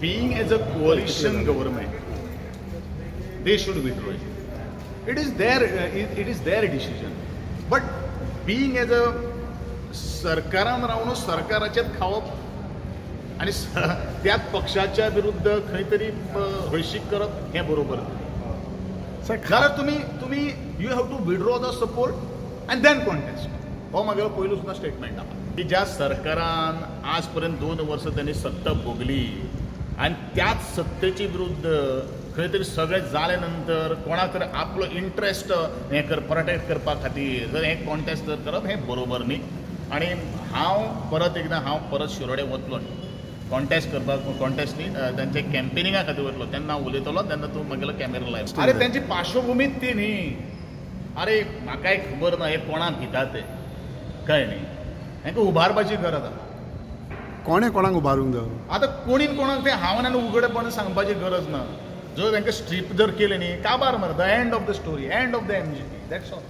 being as a coalition government, they should withdraw it. It is their decision. But being as a सरकारान रावन सरकाराचेच खावप आणि त्याच पक्षाच्या विरुद्ध खंय तरी हळशीक करप हे बरोबर जाल्यार तुम्ही you have to withdraw the support and then contest. हो म्हागेलो पयलो सुद्दां स्टेटमेंट आहा की ज्या सरकारान आज पर्यंत 2 वर्स त्यांनी सत्ता भोगली आणि त्याच सत्तेची विरुद्ध खंय तरी सगळें जाले नंतर कोणाक तरी आपलो इंट्रस्ट हे प्रोटेक्ट करपा खातीर जर हे कॉन्टेस्ट जर करप हे बरोबर न्ही. आणि हांव परत शिरोडे वतलो कॉन्टेस्ट करपाक कॉन्टेस्ट न्ही त्यांचे कॅम्पेनिंगा खातीर वतलो तेन्ना हांव उलयतलो तेन्ना तूं म्हागेलो कॅमेरा लायव. अरे त्यांची पार्श्वभूमीच ती न्ही. अरे म्हाकाय खबर ना हे कोणाक भिता ते कळ्ळें न्ही. हांकां उबारपाची गरज आसा. कोणें कोणाक उबारूंक जाय आतां कोणीन कोणाक तें हांव आनी उघडेपण सांगपाची गरज ना. जर तांकां स्ट्रीप जर केलें न्ही काबार मरे the end of the story end of the MGP. That's all.